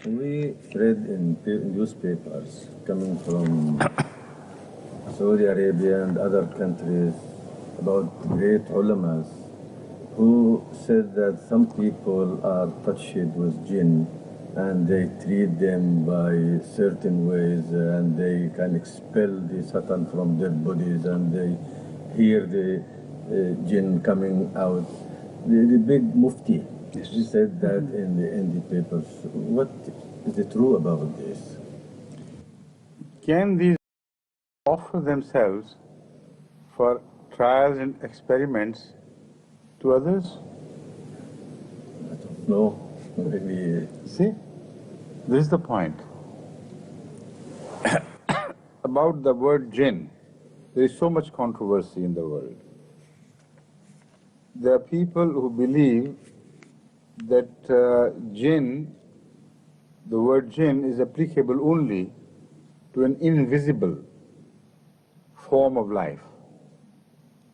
We read in newspapers coming from Saudi Arabia and other countries about great ulamas who said that some people are touched with jinn and they treat them by certain ways and they can expel the Satan from their bodies and they hear the jinn coming out. The big mufti, he said that in the papers. What is it true about this? Can these offer themselves for trials and experiments to others? I don't know. Maybe. See, this is the point. About the word jinn, there is so much controversy in the world. There are people who believe that jinn, the word jinn, is applicable only to an invisible form of life,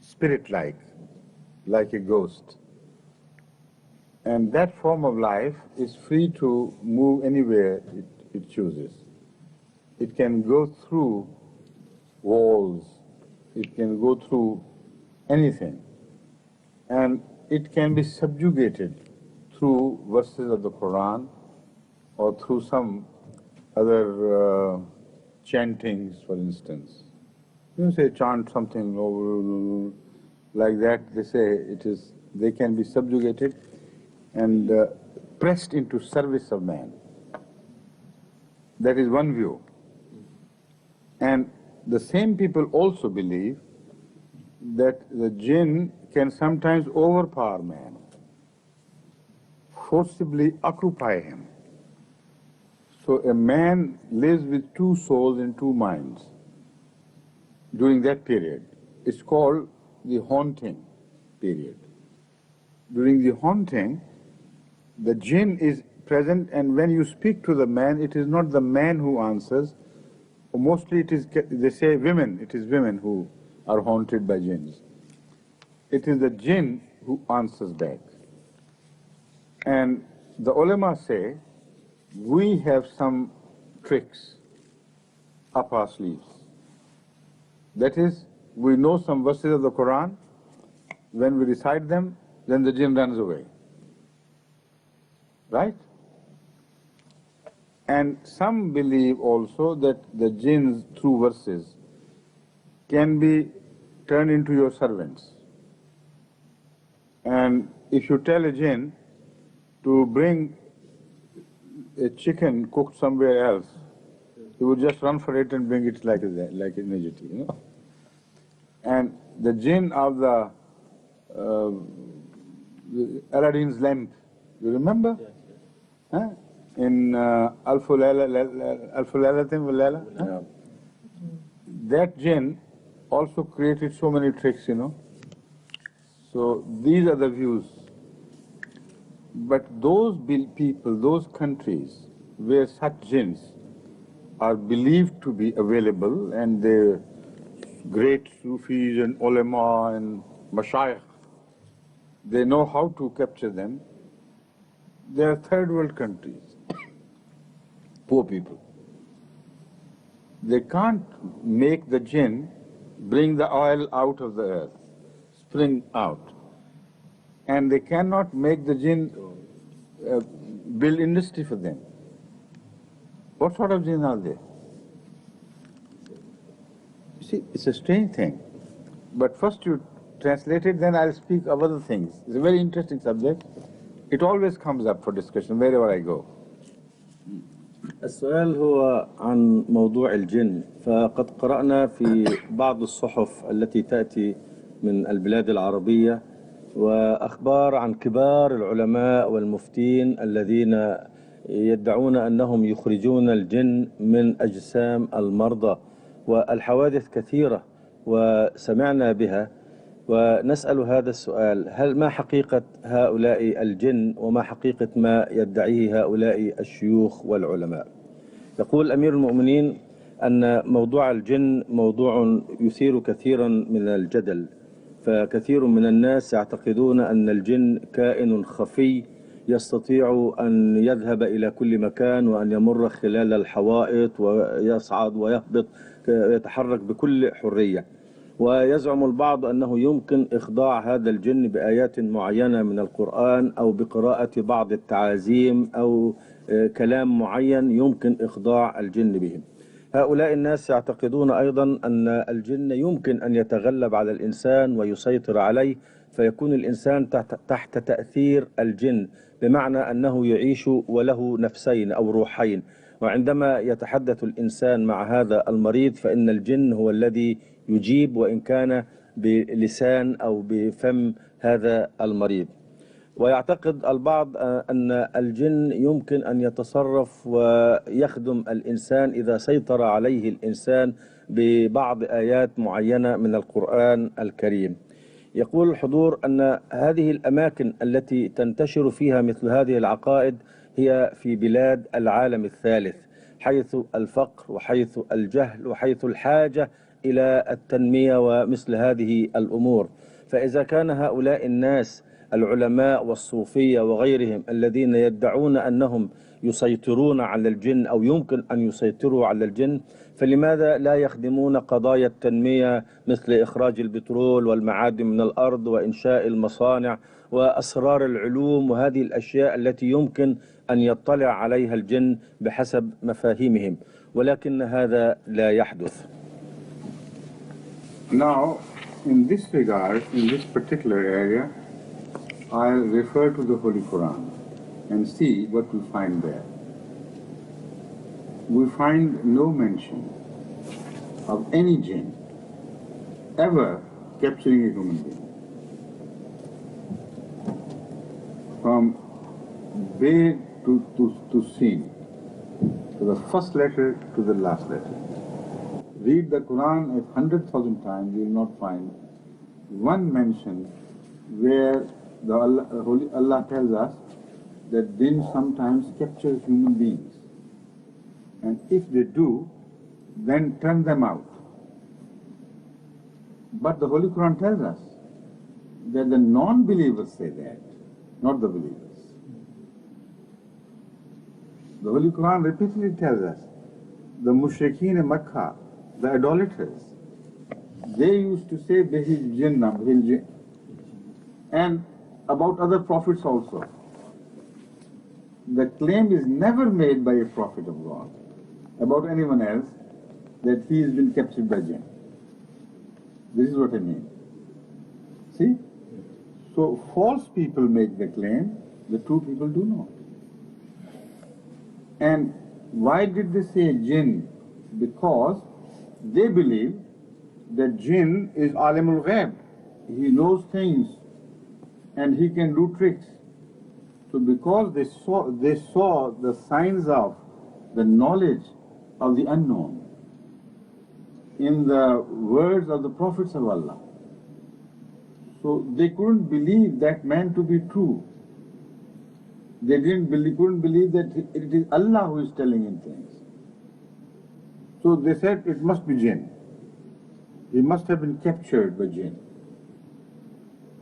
spirit-like, like a ghost. And that form of life is free to move anywhere it chooses. It can go through walls, it can go through anything, and it can be subjugated through verses of the Quran or through some other chantings, for instance. You say chant something like that, they say they can be subjugated and pressed into service of man. That is one view. And the same people also believe that the jinn can sometimes overpower man, forcibly occupy him. So a man lives with two souls and two minds during that period. It's called the haunting period. During the haunting, the jinn is present, and when you speak to the man, it is not the man who answers. Mostly it is, they say women, it is women who are haunted by jinns. It is the jinn who answers back. And the ulama say, we have some tricks up our sleeves. That is, we know some verses of the Quran. When we recite them, then the jinn runs away. Right? And some believe also that the jinns, through verses, can be turned into your servants. And if you tell a jinn to bring a chicken cooked somewhere else, he would just run for it and bring it like immediately, you know. And the jinn of the Aladdin's lamp, you remember? Yes, yes. Huh? In Alfu Laylatin wa Layla? That jinn also created so many tricks, you know. So these are the views. But those people, those countries where such jinns are believed to be available, and the great Sufis and ulama and mashayikh, they know how to capture them. They are third world countries, poor people. They can't make the jinn bring the oil out of the earth, spring out. And they cannot make the jinn build industry for them. What sort of jinn are they? You see, it's a strange thing. But first you translate it, then I'll speak of other things. It's a very interesting subject. It always comes up for discussion wherever I go. السؤال هو عن موضوع الجن. فقد قرأنا في بعض الصحف التي تأتي من البلاد العربية وأخبار عن كبار العلماء والمفتين الذين يدعون أنهم يخرجون الجن من أجسام المرضى، والحوادث كثيرة وسمعنا بها. ونسأل هذا السؤال: هل ما حقيقة هؤلاء الجن وما حقيقة ما يدعيه هؤلاء الشيوخ والعلماء؟ يقول أمير المؤمنين أن موضوع الجن موضوع يثير كثيرا من الجدل، فكثير من الناس يعتقدون أن الجن كائن خفي يستطيع أن يذهب إلى كل مكان وأن يمر خلال الحوائط ويصعد ويهبط، يتحرك بكل حرية. ويزعم البعض أنه يمكن إخضاع هذا الجن بآيات معينة من القرآن أو بقراءة بعض التعازيم أو كلام معين يمكن إخضاع الجن بهم. هؤلاء الناس يعتقدون أيضا أن الجن يمكن أن يتغلب على الإنسان ويسيطر عليه، فيكون الإنسان تحت تأثير الجن، بمعنى أنه يعيش وله نفسين أو روحين، وعندما يتحدث الإنسان مع هذا المريض فإن الجن هو الذي يجيب وإن كان بلسان أو بفم هذا المريض. ويعتقد البعض أن الجن يمكن أن يتصرف ويخدم الإنسان إذا سيطر عليه الإنسان ببعض آيات معينة من القرآن الكريم. يقول الحضور أن هذه الأماكن التي تنتشر فيها مثل هذه العقائد هي في بلاد العالم الثالث، حيث الفقر وحيث الجهل وحيث الحاجة إلى التنمية ومثل هذه الأمور. فإذا كان هؤلاء الناس العلماء والصوفية وغيرهم الذين يدعون أنهم يسيطرون على الجن أو يمكن أن يسيطروا على الجن، فلماذا لا يخدمون قضايا التنمية مثل إخراج البترول والمعادن من الأرض وإنشاء المصانع وأسرار العلوم وهذه الأشياء التي يمكن أن يطلع عليها الجن بحسب مفاهيمهم، ولكن هذا لا يحدث. Now, in this regard, in this particular area, I'll refer to the Holy Quran and see what we find there. We find no mention of any jinn ever capturing a human being. From Bay to Sin, to the first letter to the last letter. Read the Quran 100,000 times, you will not find one mention where Allah tells us that jinn sometimes capture human beings. And if they do, then turn them out. But the Holy Quran tells us that the non-believers say that, not the believers. The Holy Quran repeatedly tells us the mushrikeen in Makkah, the idolaters, they used to say Behil Jinnah, Behil Jinn. And about other prophets also. The claim is never made by a prophet of God about anyone else that he has been captured by jinn. This is what I mean. See? So false people make the claim, the true people do not. And why did they say jinn? Because they believe that jinn is alimul ghaib. He knows things and he can do tricks. So because they saw the signs of the knowledge of the unknown in the words of the prophets of Allah, so they couldn't believe that man to be true. They couldn't believe that it is Allah who is telling him things. So they said it must be jinn. He must have been captured by jinn.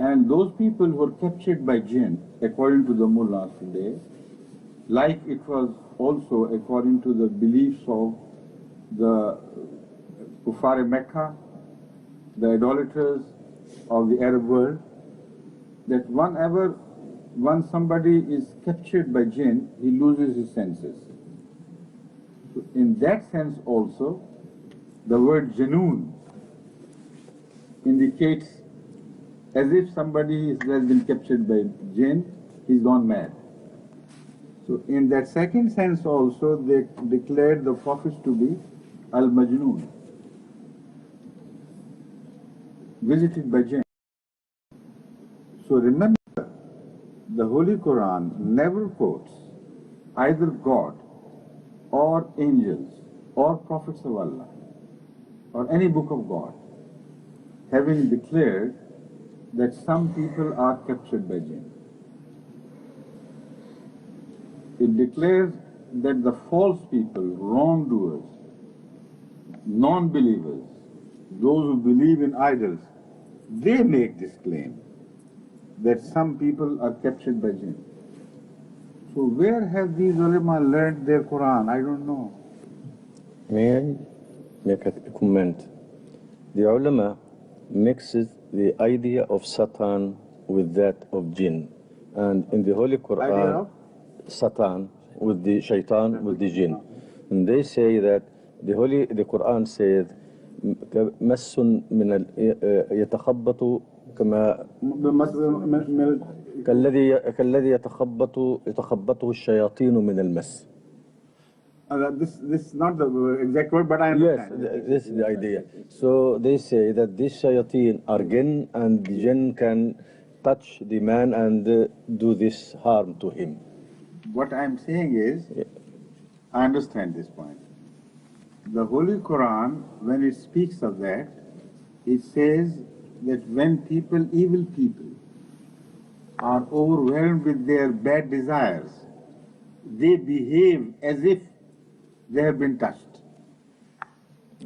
And those people who were captured by jinn, according to the mullahs today, like it was also according to the beliefs of the Kuffar Mecca, the idolaters of the Arab world, that once somebody is captured by jinn, he loses his senses. So in that sense also, the word janoon indicates as if somebody has been captured by jinn, he's gone mad. So in that second sense also, they declared the prophets to be al-majnoon, visited by jinn. So remember, the Holy Quran never quotes either God or angels or prophets of Allah or any book of God having declared that some people are captured by jinn. It declares that the false people, wrongdoers, non-believers, those who believe in idols, they make this claim that some people are captured by jinn. So where have these ulama learned their Quran? I don't know. May I make a comment? The ulama mixes the idea of Satan with that of Jinn. And in the Holy Idea Quran, of? Satan with the shaitan with the Jinn. And they say that the Quran says مس من يتخبط كما كالذي يتخبطه الشياطين من المس. This is not the exact word, but I understand. Yes, this is the idea. So they say that these shayateen are jinn, and the jinn can touch the man and do this harm to him. What I'm saying is, I understand this point. The Holy Quran, when it speaks of that, it says that when people, evil people, are overwhelmed with their bad desires, they behave as if they have been touched.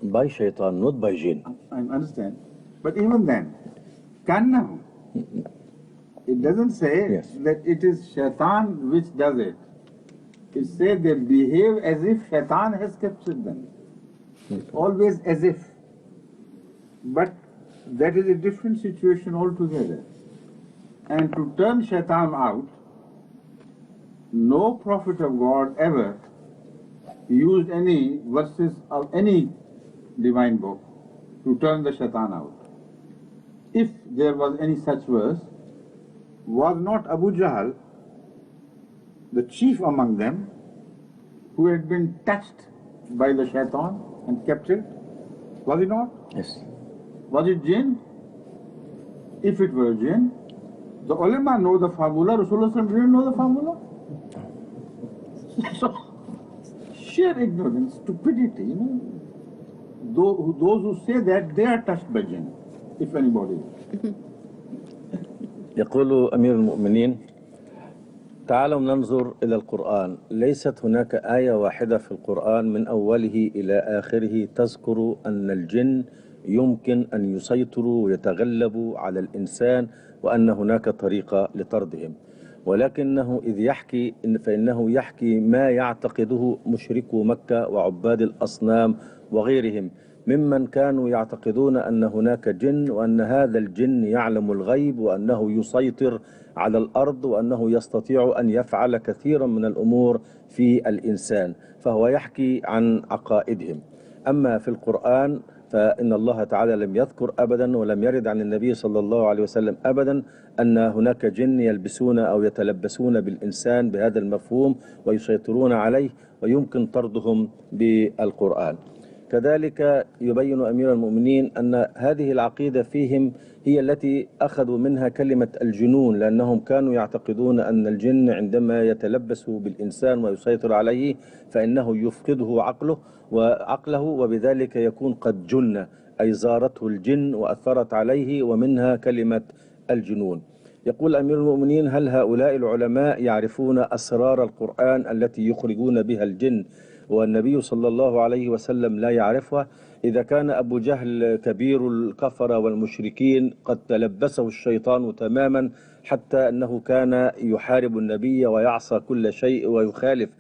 By shaitan, not by jinn. I understand. But even then, kannahum, it doesn't say that it is shaitan which does it. It says they behave as if shaitan has captured them. Always as if. But that is a different situation altogether. And to turn shaitan out, no prophet of God ever used any verses of any divine book to turn the shaitan out. If there was any such verse, was not Abu Jahl, the chief among them, who had been touched by the shaitan and captured? Was he not? Yes. Was it jinn? If it were jinn, the ulama know the formula, Rasulullah didn't know the formula. So, sheer ignorance, stupidity, you know. Those who say that, they are touched by jinn, if anybody is. يقول أمير المؤمنين: تعالوا ننظر إلى القرآن. ليست هناك آية واحدة في القرآن من أوله إلى آخره تذكر أن الجن يمكن أن يسيطروا ويتغلبوا على الإنسان وأن هناك طريقة لطردهم، ولكنه إذ يحكي فإنه يحكي ما يعتقده مشركو مكة وعباد الأصنام وغيرهم ممن كانوا يعتقدون أن هناك جن، وأن هذا الجن يعلم الغيب، وأنه يسيطر على الأرض، وأنه يستطيع أن يفعل كثيرا من الأمور في الإنسان، فهو يحكي عن عقائدهم. أما في القرآن فإن الله تعالى لم يذكر أبدا ولم يرد عن النبي صلى الله عليه وسلم أبدا أن هناك جن يلبسون أو يتلبسون بالإنسان بهذا المفهوم ويسيطرون عليه ويمكن طردهم بالقرآن. كذلك يبين أمير المؤمنين أن هذه العقيدة فيهم هي التي أخذوا منها كلمة الجنون، لأنهم كانوا يعتقدون أن الجن عندما يتلبس بالإنسان ويسيطر عليه فإنه يفقده عقله وبذلك يكون قد جن، أي زارته الجن وأثرت عليه، ومنها كلمة الجنون. يقول أمير المؤمنين: هل هؤلاء العلماء يعرفون أسرار القرآن التي يخرجون بها الجن والنبي صلى الله عليه وسلم لا يعرفها؟ إذا كان أبو جهل كبير الكفرة والمشركين قد تلبسه الشيطان تماما حتى أنه كان يحارب النبي ويعصى كل شيء ويخالف،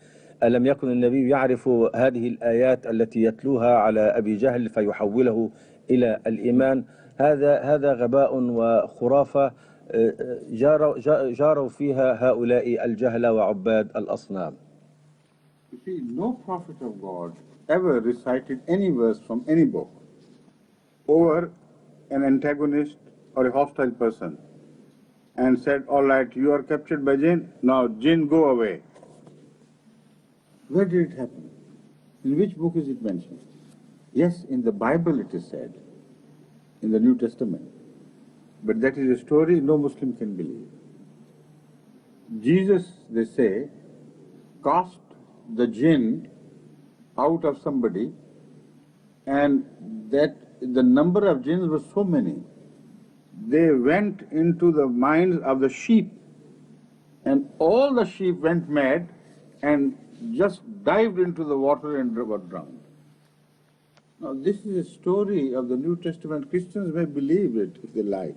ألم يكن النبي يعرف هذه الآيات التي يتلوها على أبي جهل فيحوله إلى الإيمان؟ هذا غباء وخرافة جاروا فيها هؤلاء الجهلة وعباد الأصنام. You see, no prophet of God ever recited any verse from any book over an antagonist or a hostile person and said, all right, you are captured by jinn, now jinn go away. Where did it happen? In which book is it mentioned? Yes, in the Bible it is said, in the New Testament. But that is a story no Muslim can believe. Jesus, they say, cast the jinn out of somebody, and that the number of jinns was so many, they went into the minds of the sheep, and all the sheep went mad and just dived into the water and were drowned. Now this is a story of the New Testament. Christians may believe it if they like,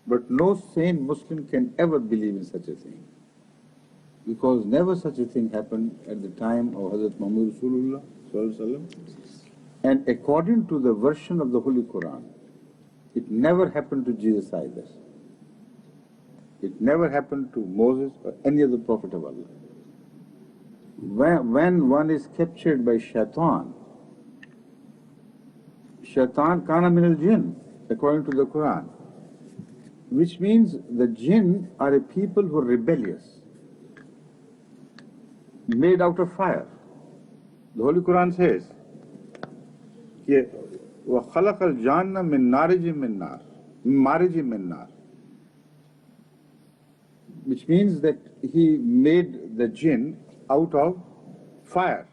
but no sane Muslim can ever believe in such a thing. because never such a thing happened at the time of Hazrat Muhammad Rasulullah Sallallahu Alaihi Wasallam. And according to the version of the Holy Quran, it never happened to Jesus either. It never happened to Moses or any other prophet of Allah. When one is captured by shaitan kana min al-jinn, according to the Quran, which means the jinn are a people who are rebellious, made out of fire. The Holy Quran says, وَخَلَقَ الْجَانَّ مِن مَارِجٍ مِن نَارٍ, which means that he made the jinn out of fire,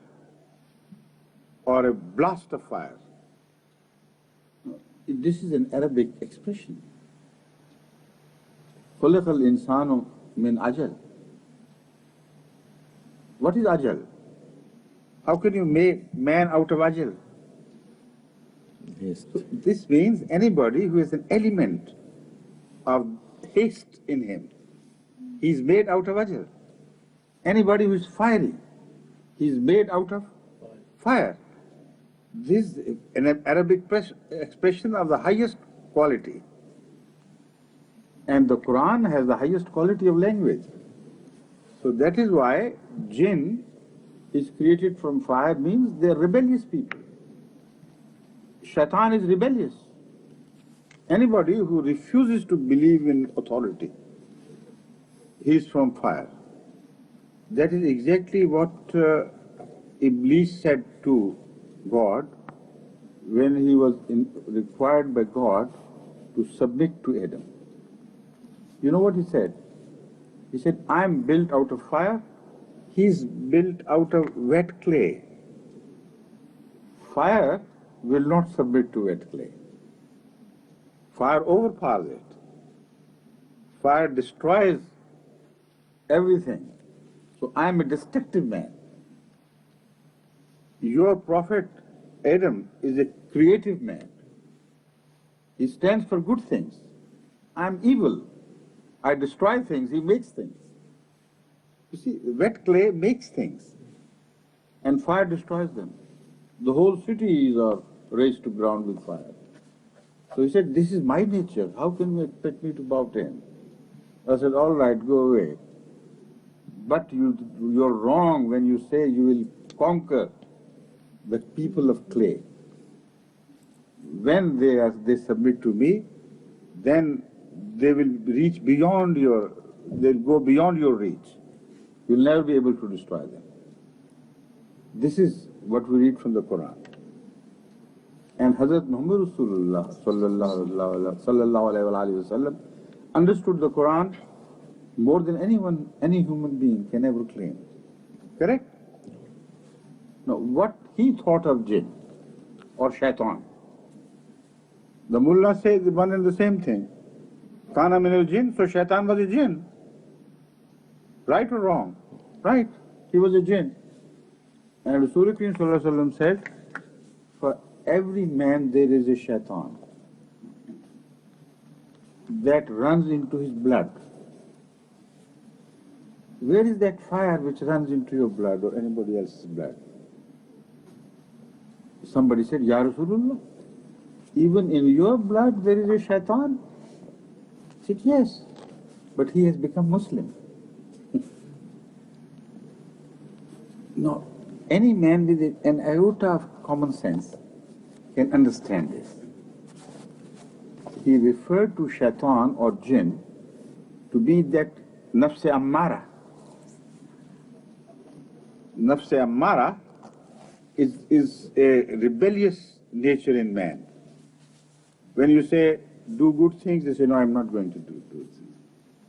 or a blast of fire. This is an Arabic expression. خُلِقَ الْإِنسَانُ مِنْ أَجَلٍ. What is ajal? How can you make man out of ajal? Yes. So this means anybody who has an element of haste in him, he's made out of ajal. Anybody who is fiery, he's made out of fire. This is an Arabic expression of the highest quality. And the Quran has the highest quality of language. So that is why jinn is created from fire, means they are rebellious people. Shaitan is rebellious. Anybody who refuses to believe in authority, he is from fire. That is exactly what Iblis said to God when he was required by God to submit to Adam. You know what he said? He said, I am built out of fire, he is built out of wet clay. Fire will not submit to wet clay. Fire overpowers it. Fire destroys everything. So I am a destructive man. Your prophet Adam is a creative man. He stands for good things. I am evil. I destroy things, he makes things. You see, wet clay makes things, and fire destroys them. The whole cities are razed to ground with fire. So he said, this is my nature. How can you expect me to bow to him? I said, all right, go away. But you're wrong when you say you will conquer the people of clay. When they submit to me, then they will reach beyond they'll go beyond your reach. You'll never be able to destroy them. This is what we read from the Quran. And Hazrat Muhammad Rasulullah sallallahu alayhi wa sallam understood the Quran more than anyone, any human being can ever claim. Correct? Now, what he thought of jinn or shaitan, the mullah says one and the same thing. Kana min al-jinn, so shaitan was a jinn. Right or wrong? Right, he was a jinn. And Rasul Kareem Sallallahu Alaihi Wasallam said, for every man there is a shaitan that runs into his blood. Where is that fire which runs into your blood or anybody else's blood? Somebody said, Ya Rasulullah, even in your blood there is a shaitan? I said, yes, but he has become Muslim. No, any man with an iota of common sense can understand this. He referred to shaitan or jinn to be that nafs-e ammara. Nafs-e ammara is a rebellious nature in man. When you say, do good things, they say, no, I'm not going to do good things.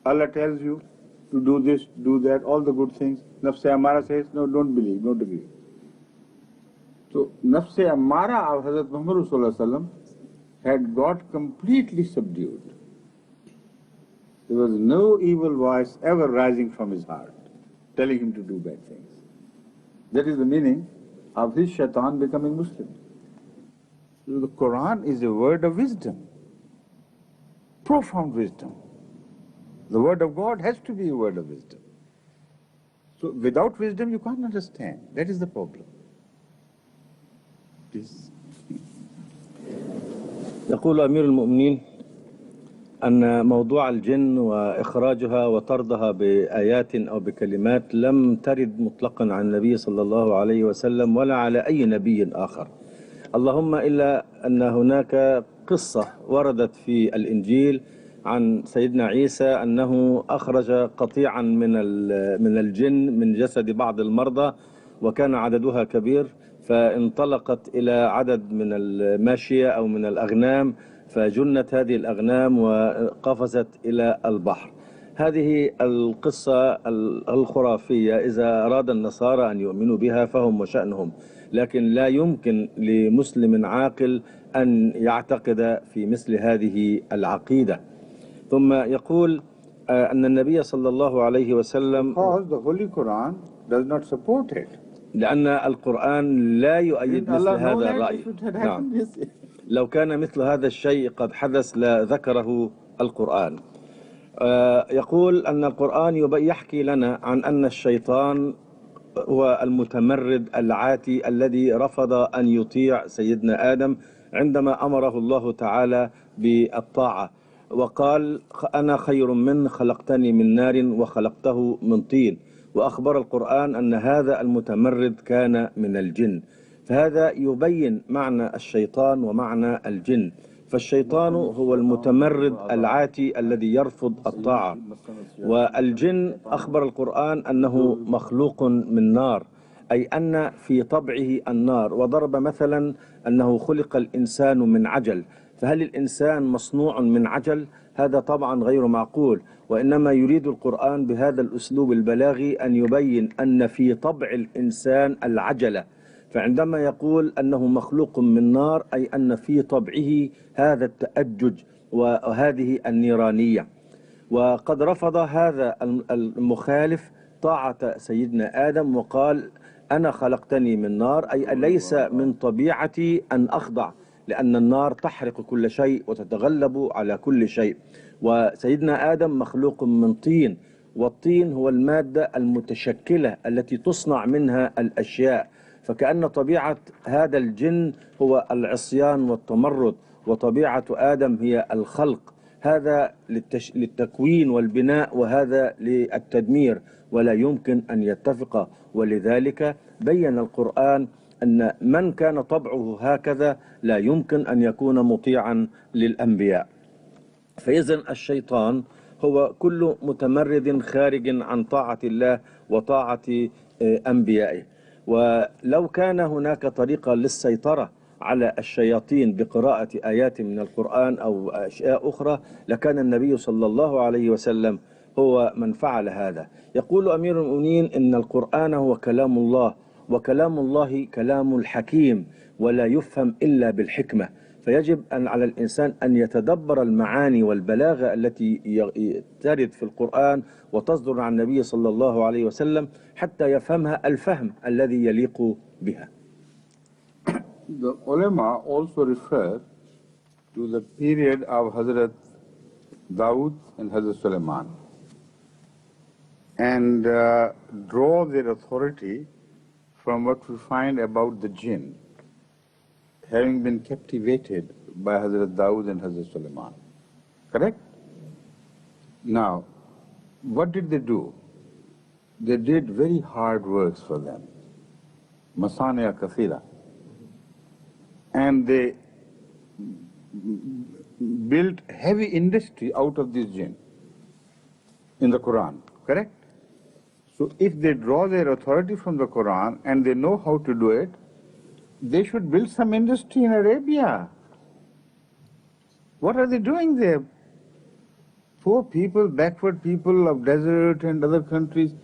Allah tells you to do this, do that, all the good things. Nafs-e ammara says, no, don't believe, don't agree. So, Nafs-e ammara of Hazrat Muhammad Sallallahu Alaihi Wasallam had got completely subdued. There was no evil voice ever rising from his heart, telling him to do bad things. That is the meaning of his shaitan becoming Muslim. So the Quran is a word of wisdom, profound wisdom. The word of God has to be a word of wisdom. So without wisdom you can't understand. That is the problem. Please. يقول أمير المؤمنين أن موضوع الجن وإخراجها وطردها بآيات أو بكلمات لم ترد مطلقا عن النبي صلى الله عليه وسلم ولا على أي نبي آخر، اللهم إلا أن هناك قصة وردت في الإنجيل عن سيدنا عيسى أنه أخرج قطيعا من الجن من جسد بعض المرضى، وكان عددها كبير، فانطلقت إلى عدد من الماشية أو من الأغنام، فجنت هذه الأغنام وقفزت إلى البحر. هذه القصة الخرافية إذا أراد النصارى أن يؤمنوا بها فهم وشأنهم، لكن لا يمكن لمسلم عاقل أن يعتقد في مثل هذه العقيدة. ثم يقول أن النبي صلى الله عليه وسلم Because the Holy Quran does not support it. لأن القرآن لا يؤيد مثل هذا الرأي. نعم. لو كان مثل هذا الشيء قد حدث لذكره القرآن. يقول أن القرآن يحكي لنا عن أن الشيطان هو المتمرد العاتي الذي رفض أن يطيع سيدنا آدم عندما أمره الله تعالى بالطاعة، وقال أنا خير منه خلقتني من نار وخلقته من طين، وأخبر القرآن أن هذا المتمرد كان من الجن. فهذا يبين معنى الشيطان ومعنى الجن. فالشيطان هو المتمرد العاتي الذي يرفض الطاعة، والجن أخبر القرآن أنه مخلوق من نار، أي أن في طبعه النار، وضرب مثلا أنه خلق الإنسان من عجل. فهل الإنسان مصنوع من عجل؟ هذا طبعا غير معقول، وإنما يريد القرآن بهذا الأسلوب البلاغي أن يبين أن في طبع الإنسان العجلة. فعندما يقول أنه مخلوق من نار أي أن في طبعه هذا التأجج وهذه النيرانية. وقد رفض هذا المخالف طاعة سيدنا آدم وقال أنا خلقتني من نار، أي ليس من طبيعتي أن أخضع، لأن النار تحرق كل شيء وتتغلب على كل شيء. وسيدنا آدم مخلوق من طين، والطين هو المادة المتشكلة التي تصنع منها الأشياء. فكأن طبيعة هذا الجن هو العصيان والتمرد، وطبيعة آدم هي الخلق، هذا للتكوين والبناء وهذا للتدمير، ولا يمكن أن يتفق. ولذلك بين القرآن أن من كان طبعه هكذا لا يمكن أن يكون مطيعا للأنبياء. فإذن الشيطان هو كل متمرد خارج عن طاعة الله وطاعة أنبيائه. ولو كان هناك طريقة للسيطرة على الشياطين بقراءة آيات من القرآن أو أشياء أخرى لكان النبي صلى الله عليه وسلم هو من فعل هذا. يقول أمير المؤمنين إن القرآن هو كلام الله، وكلام الله كلام الحكيم ولا يفهم إلا بالحكمة. فيجب أن على الإنسان أن يتدبر المعاني والبلاغة التي ترد في القرآن وتصدر عن النبي صلى الله عليه وسلم حتى يفهمها الفهم الذي يليق بها. The ulama also refer to the period of Hazrat Dawood and Hazrat Sulaiman and draw their authority from what we find about the Jinn having been captivated by Hazrat Dawood and Hazrat Sulaiman. Correct? Now, what did they do? They did very hard works for them. Masaniya kathira. And they built heavy industry out of this jinn in the Quran, correct? So if they draw their authority from the Quran and they know how to do it, they should build some industry in Arabia. What are they doing there? Poor people, backward people of desert and other countries,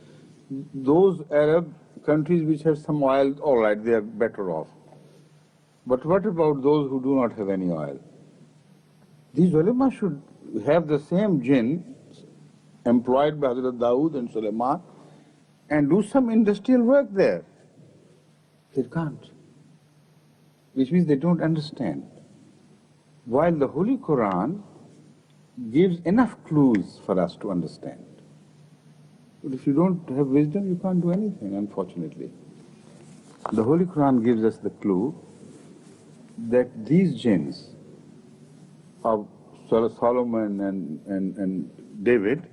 those Arab countries which have some oil, all right, they are better off. But what about those who do not have any oil? These ulama should have the same jinn employed by Hazrat Dawood and Sulaiman and do some industrial work there. They can't. Which means they don't understand. While the Holy Quran gives enough clues for us to understand. But if you don't have wisdom, you can't do anything, unfortunately. The Holy Quran gives us the clue that these jinns of Solomon and David,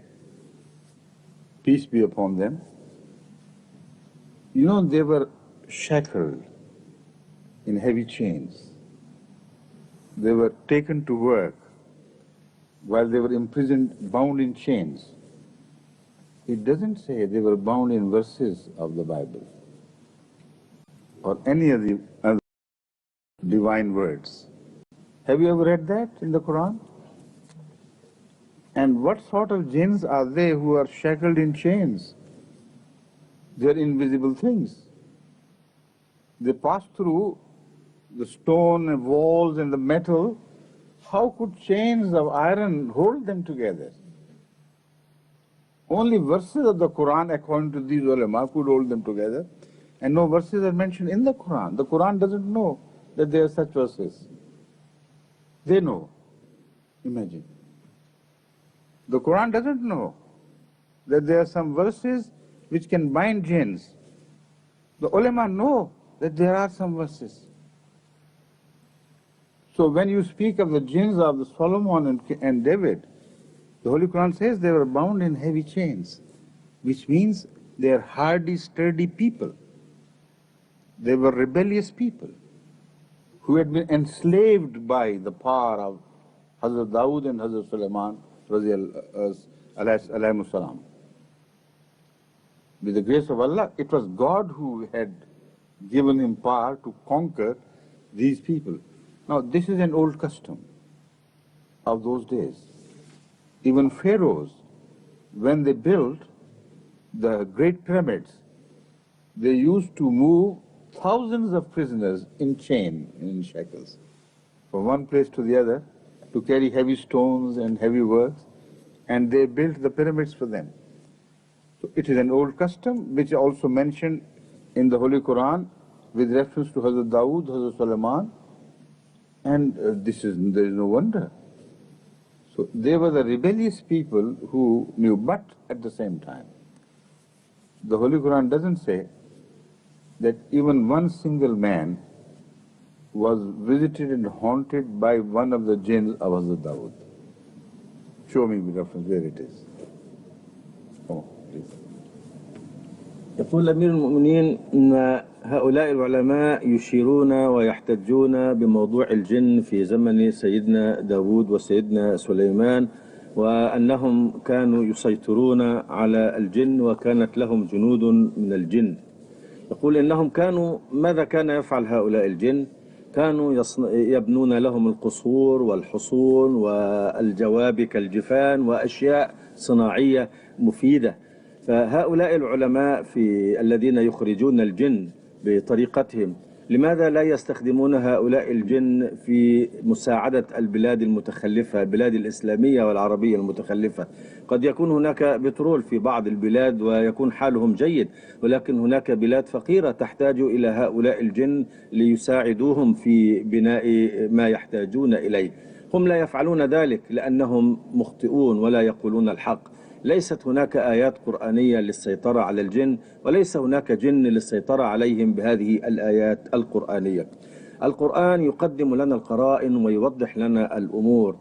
peace be upon them, you know, they were shackled in heavy chains. They were taken to work while they were imprisoned, bound in chains. It doesn't say they were bound in verses of the Bible or any of the other divine words. Have you ever read that in the Quran? And what sort of jinns are they who are shackled in chains? They're invisible things. They pass through the stone and walls and the metal. How could chains of iron hold them together? Only verses of the Quran, according to these ulama, could hold them together. And no verses are mentioned in the Quran. The Quran doesn't know that there are such verses. They know. Imagine. The Quran doesn't know that there are some verses which can bind jinns. The ulama know that there are some verses. So when you speak of the jinns of the Solomon and David, the Holy Quran says they were bound in heavy chains, which means they are hardy, sturdy people. They were rebellious people who had been enslaved by the power of Hazrat Dawood and Hazrat Sulaiman alayhi salam. With the grace of Allah, it was God who had given him power to conquer these people. Now, this is an old custom of those days. Even pharaohs, when they built the great pyramids, they used to move thousands of prisoners in shackles, from one place to the other, to carry heavy stones and heavy works, and they built the pyramids for them. So it is an old custom which is also mentioned in the Holy Quran with reference to Hazrat Dawood, Hazrat Sulaiman, and there is no wonder. So they were the rebellious people who knew, but at the same time, the Holy Quran doesn't say that even one single man was visited and haunted by one of the jinns of Hazrat Dawood. Show me the reference where it is. Oh, please. يقول أمير المؤمنين أن هؤلاء العلماء يشيرون ويحتجون بموضوع الجن في زمن سيدنا داود وسيدنا سليمان، وأنهم كانوا يسيطرون على الجن وكانت لهم جنود من الجن. يقول إنهم كانوا، ماذا كان يفعل هؤلاء الجن؟ كانوا يبنون لهم القصور والحصون والجوابك الجفان وأشياء صناعية مفيدة. فهؤلاء العلماء الذين يخرجون الجن بطريقتهم، لماذا لا يستخدمون هؤلاء الجن في مساعدة البلاد المتخلفة، البلاد الإسلامية والعربية المتخلفة؟ قد يكون هناك بترول في بعض البلاد ويكون حالهم جيد، ولكن هناك بلاد فقيرة تحتاج إلى هؤلاء الجن ليساعدوهم في بناء ما يحتاجون إليه. هم لا يفعلون ذلك لأنهم مخطئون ولا يقولون الحق. ليست هناك آيات قرآنية للسيطرة على الجن، وليس هناك جن للسيطرة عليهم بهذه الآيات القرآنية. القرآن يقدم لنا القرائن ويوضح لنا الأمور.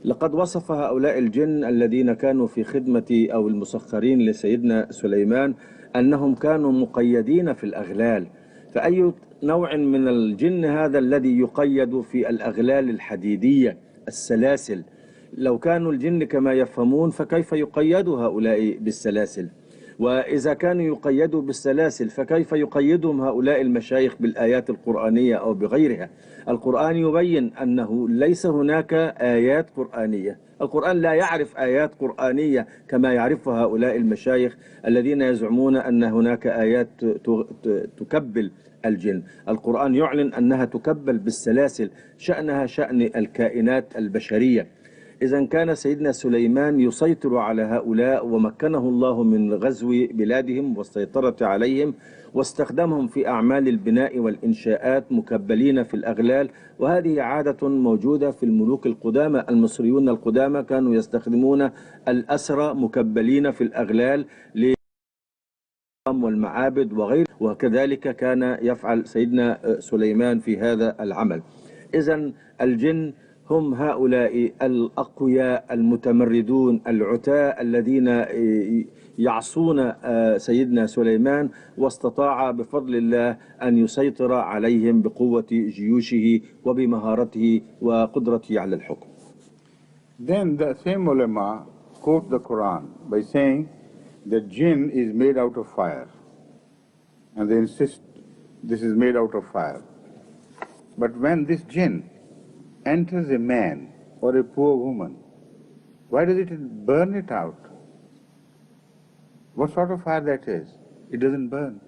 لقد وصف هؤلاء الجن الذين كانوا في خدمة أو المسخرين لسيدنا سليمان أنهم كانوا مقيدين في الأغلال. فأي نوع من الجن هذا الذي يقيد في الأغلال الحديدية السلاسل؟ لو كانوا الجن كما يفهمون فكيف يقيدوا هؤلاء بالسلاسل؟ وإذا كانوا يقيدوا بالسلاسل فكيف يقيدهم هؤلاء المشايخ بالآيات القرآنية أو بغيرها؟ القرآن يبين أنه ليس هناك آيات قرآنية. القرآن لا يعرف آيات قرآنية كما يعرفها هؤلاء المشايخ الذين يزعمون أن هناك آيات تكبل الجن. القرآن يعلن أنها تكبل بالسلاسل، شأنها شأن الكائنات البشرية. إذا كان سيدنا سليمان يسيطر على هؤلاء ومكنه الله من غزو بلادهم والسيطرة عليهم، واستخدمهم في أعمال البناء والإنشاءات مكبلين في الأغلال، وهذه عادة موجودة في الملوك القدامى. المصريون القدامى كانوا يستخدمون الأسرى مكبلين في الأغلال والمعابد وغيره، وكذلك كان يفعل سيدنا سليمان في هذا العمل. إذن الجن هم هؤلاء الأقوياء المتمردون العتاة الذين يعصون سيدنا سليمان، واستطاع بفضل الله أن يسيطر عليهم بقوة جيوشه وبمهارته وقدرته على الحكم. Then the same ulama quote the Quran by saying that jinn is made out of fire, and they insist this is made out of fire. But when this jinn enters a man or a poor woman, why does it burn it out? What sort of fire that is? It doesn't burn.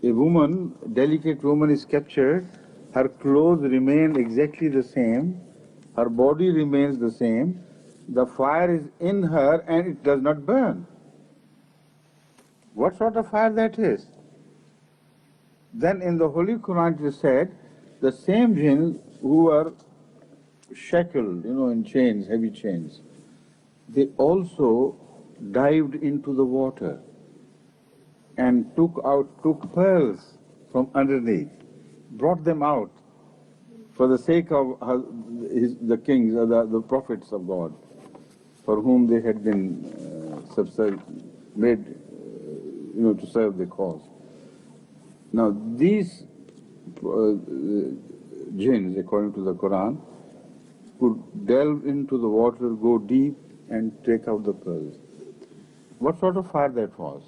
A woman, delicate woman, is captured, her clothes remain exactly the same, her body remains the same, the fire is in her and it does not burn. What sort of fire that is? Then in the Holy Quran it is said, the same jinn who were shackled, in chains, heavy chains, they also dived into the water and took pearls from underneath, brought them out for the sake of the kings or the prophets of God, for whom they had been made to serve the cause. Now these jinns, according to the Quran, could delve into the water, go deep and take out the pearls. What sort of fire that was?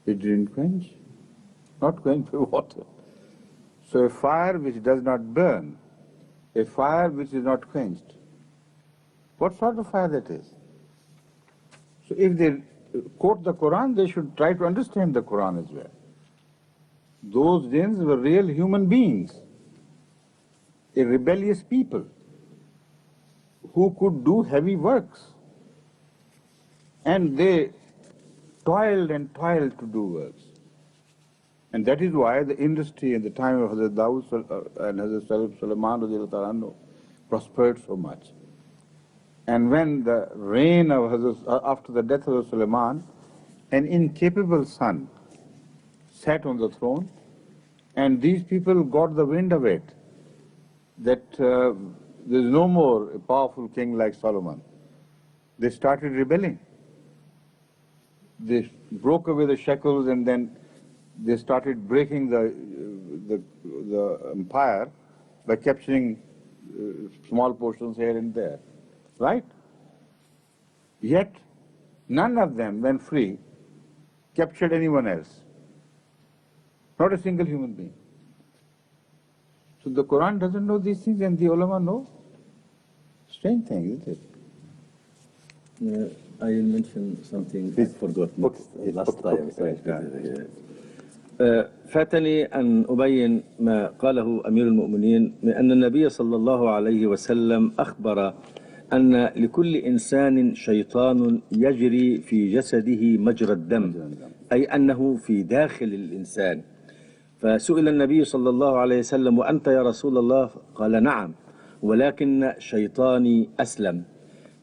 It didn't quench, not quench by water. So a fire which does not burn, a fire which is not quenched, what sort of fire that is? So if they quote the Quran, they should try to understand the Quran as well. Those jinns were real human beings, a rebellious people who could do heavy works. And they toiled and toiled to do works. And that is why the industry in the time of Hazrat Dawood and Hazrat Sulaiman prospered so much. And when the reign of after the death of Sulaiman, an incapable son sat on the throne, and these people got the wind of it, that there is no more a powerful king like Solomon. They started rebelling. They broke away the shackles, and then they started breaking the empire by capturing small portions here and there. Right? Yet none of them, when free, captured anyone else. Not a single human being. So the Quran doesn't know these things and the ulama know. Strange thing, isn't it? I mentioned something I forgot last time. فاتني أن أبين ما قاله أمير المؤمنين من أن النبي صلى الله عليه وسلم أخبر أن لكل إنسان شيطان يجري في جسده مجرى الدم، أي أنه في داخل الإنسان. فسئل النبي صلى الله عليه وسلم: وأنت يا رسول الله؟ قال: نعم، ولكن شيطاني أسلم.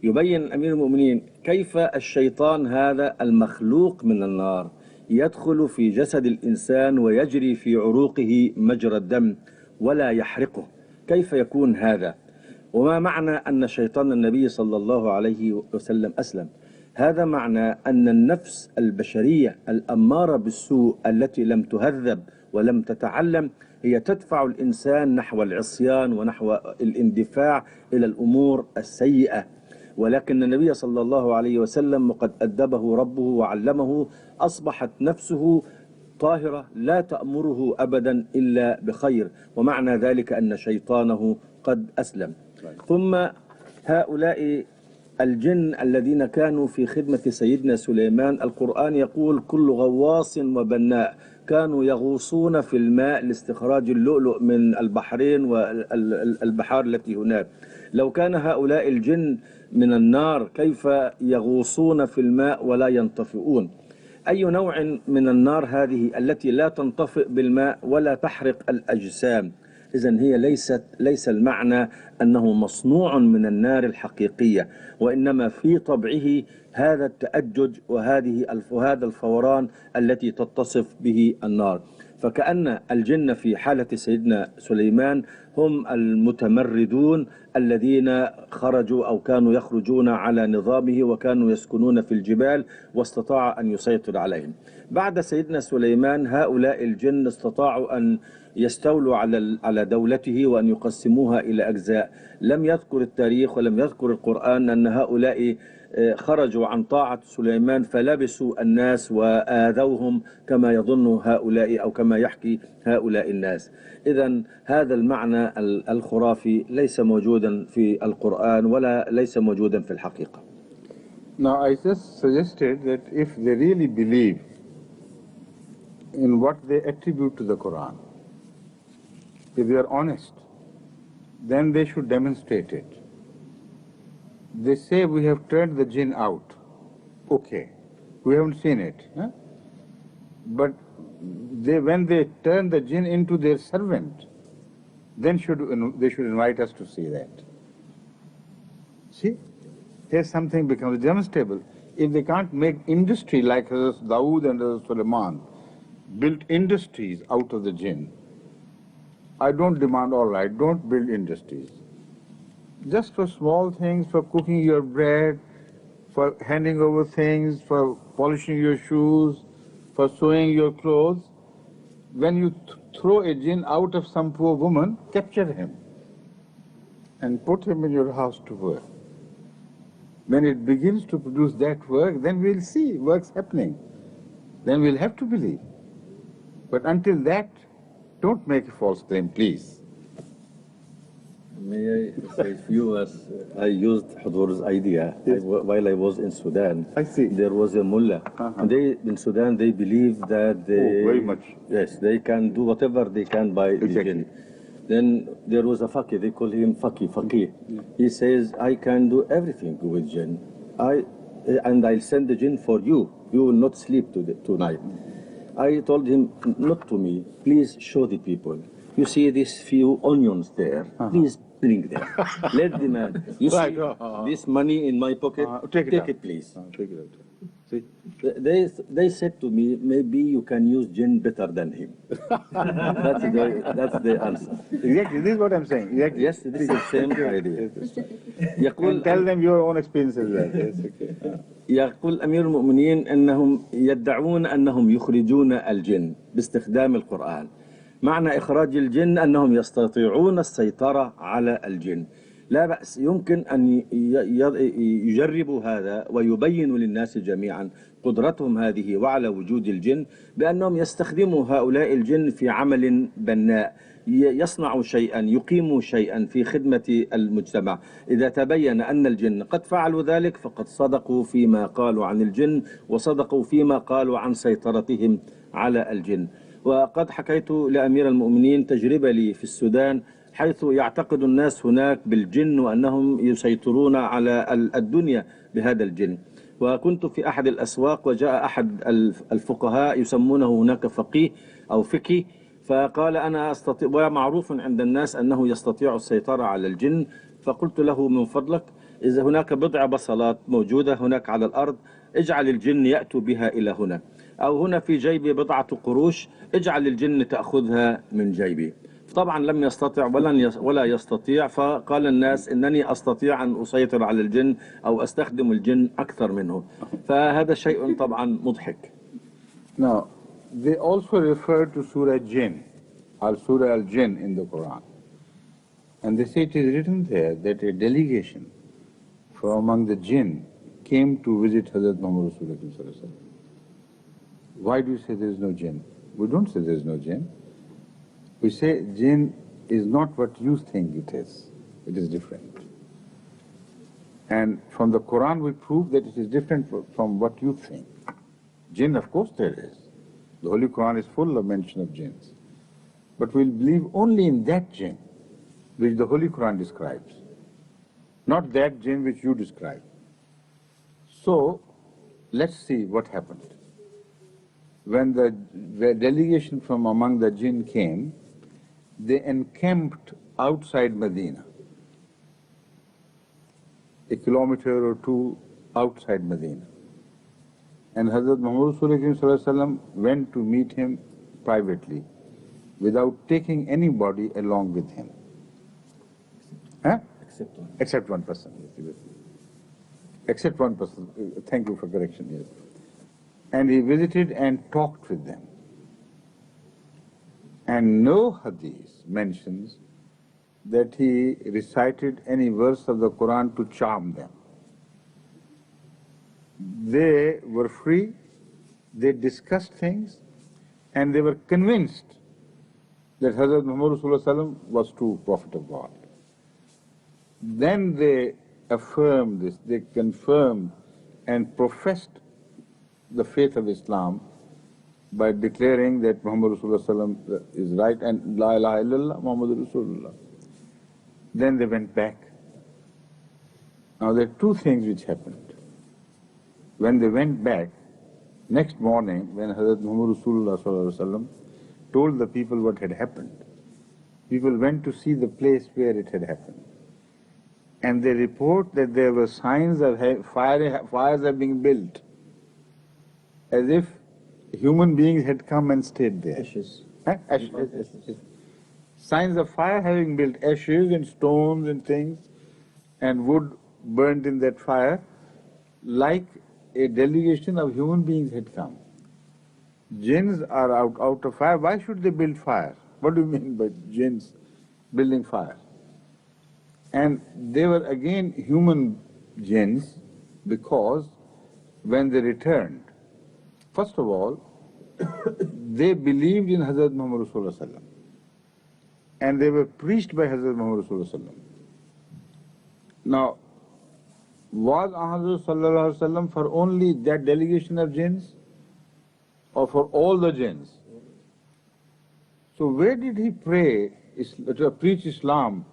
يبين أمير المؤمنين كيف الشيطان هذا المخلوق من النار يدخل في جسد الإنسان ويجري في عروقه مجرى الدم ولا يحرقه. كيف يكون هذا؟ وما معنى أن شيطان النبي صلى الله عليه وسلم أسلم؟ هذا معنى أن النفس البشرية الأمارة بالسوء التي لم تهذب ولم تتعلم هي تدفع الإنسان نحو العصيان ونحو الاندفاع إلى الأمور السيئة، ولكن النبي صلى الله عليه وسلم وقد أدبه ربه وعلمه أصبحت نفسه طاهرة لا تأمره أبدا إلا بخير، ومعنى ذلك أن شيطانه قد أسلم. ثم هؤلاء الجن الذين كانوا في خدمة سيدنا سليمان، القرآن يقول: كل غواص وبناء، كانوا يغوصون في الماء لاستخراج اللؤلؤ من البحرين والبحار التي هناك. لو كان هؤلاء الجن من النار كيف يغوصون في الماء ولا ينطفئون؟ أي نوع من النار هذه التي لا تنطفئ بالماء ولا تحرق الأجسام؟ إذن هي ليس المعنى أنه مصنوع من النار الحقيقية، وإنما في طبعه هذا التأجج وهذا الفوران التي تتصف به النار. فكأن الجن في حالة سيدنا سليمان هم المتمردون الذين خرجوا أو كانوا يخرجون على نظامه وكانوا يسكنون في الجبال واستطاع أن يسيطر عليهم. بعد سيدنا سليمان هؤلاء الجن استطاعوا أن يستولوا على دولته وأن يقسموها إلى أجزاء. لم يذكر التاريخ ولم يذكر القرآن أن هؤلاء خرجوا عن طاعة سليمان فلبسوا الناس وآذوهم كما يظن هؤلاء أو كما يحكي هؤلاء الناس. إذن هذا المعنى الخرافي ليس موجودا في القرآن ولا ليس موجودا في الحقيقة. Now I just suggested that if they really believe in what they attribute to the Quran, if they are honest, then they should demonstrate it. They say we have turned the jinn out. Okay, we haven't seen it. Huh? But when they turn the jinn into their servant, then they should invite us to see that. See, here something becomes demonstrable. If they can't make industry like Hazrat Dawood and Hazrat Sulaiman, built industries out of the jinn, I don't demand, all right, don't build industries. Just for small things, for cooking your bread, for handing over things, for polishing your shoes, for sewing your clothes. When you throw a jinn out of some poor woman, capture him and put him in your house to work. When it begins to produce that work, then we'll see works happening. Then we'll have to believe. But until that, don't make a false claim, please. May I say a few words? I used Hazoor's idea while I was in Sudan. I see. There was a mullah. In Sudan, they believe that very much. Yes, they can do whatever they can by the jinn. Then there was a faqih, they call him faqih. He says, I can do everything with jinn. And I'll send the jinn for you. You will not sleep tonight. I told him, not to me, please show the people. You see these few onions there, please bring them. Let the man, you see this money in my pocket, take it please. Take it out. See? They said to me, maybe you can use jinn better than him. That's the answer. Exactly, this is what I'm saying. Exactly. Yes, this is the same idea. And tell them your own experiences there. Yes, okay. يقول أمير المؤمنين أنهم يدعون أنهم يخرجون الجن باستخدام القرآن. معنى إخراج الجن أنهم يستطيعون السيطرة على الجن. لا بأس، يمكن أن يجربوا هذا ويبينوا للناس جميعا قدرتهم هذه وعلى وجود الجن بأنهم يستخدموا هؤلاء الجن في عمل بناء، يصنعوا شيئا، يقيموا شيئا في خدمة المجتمع. إذا تبين أن الجن قد فعلوا ذلك فقد صدقوا فيما قالوا عن الجن وصدقوا فيما قالوا عن سيطرتهم على الجن. وقد حكيت لأمير المؤمنين تجربة لي في السودان حيث يعتقد الناس هناك بالجن وأنهم يسيطرون على الدنيا بهذا الجن. وكنت في أحد الأسواق وجاء أحد الفقهاء يسمونه هناك فقيه أو فقيه، فقال أنا أستطيع، ومعروف عند الناس أنه يستطيع السيطرة على الجن. فقلت له من فضلك إذا هناك بضع بصلات موجودة هناك على الأرض اجعل الجن يأتوا بها إلى هنا، أو هنا في جيبي بضعة قروش اجعل الجن تأخذها من جيبي. طبعا لم يستطع ولا يستطيع. فقال الناس إنني أستطيع أن أسيطر على الجن أو أستخدم الجن أكثر منه. فهذا شيء طبعا مضحك. Now, they also refer to Surah Jinn, or Surah Al-Jinn in the Quran. And they say it is written there that a delegation from among the jinn came to visit Hazrat Muhammad Rasulullah. Why do you say there is no jinn? We don't say there is no jinn. We say jinn is not what you think it is. It is different. And from the Quran we prove that it is different from what you think. Jinn, of course there is. The Holy Quran is full of mention of jinns. But we'll believe only in that jinn which the Holy Quran describes, not that jinn which you describe. So, let's see what happened. When the delegation from among the jinn came, they encamped outside Medina, a kilometer or two outside Medina. And Hazrat Muhammad Rasulullah went to meet him privately without taking anybody along with him. Huh? Except one person. Except one person. Thank you for correction. Yes. And he visited and talked with them. And no hadith mentions that he recited any verse of the Quran to charm them. They were free, they discussed things, and they were convinced that Hazrat Muhammad Rasulullah was true Prophet of God. Then they affirmed this, they confirmed and professed the faith of Islam by declaring that Muhammad Rasulullah is right and La ilaha illallah Muhammad Rasulullah. Then they went back. Now there are two things which happened. When they went back, next morning when Hazrat Muhammad Rasulullah told the people what had happened, people went to see the place where it had happened. And they report that there were signs of fires are being built, as if human beings had come and stayed there. Ashes. Ashes. Signs of fire having built, ashes and stones and things, and wood burnt in that fire, like a delegation of human beings had come. Jinns are out of fire. Why should they build fire? What do you mean by jinns building fire? And they were again human jinns, because when they returned, first of all, they believed in Hazrat Muhammad Rasulullah and they were preached by Hazrat Muhammad Rasulullah. Now, was Hazrat Sallallahu Alaihi Wasallam for only that delegation of jinns or for all the jinns? So where did he pray to preach Islam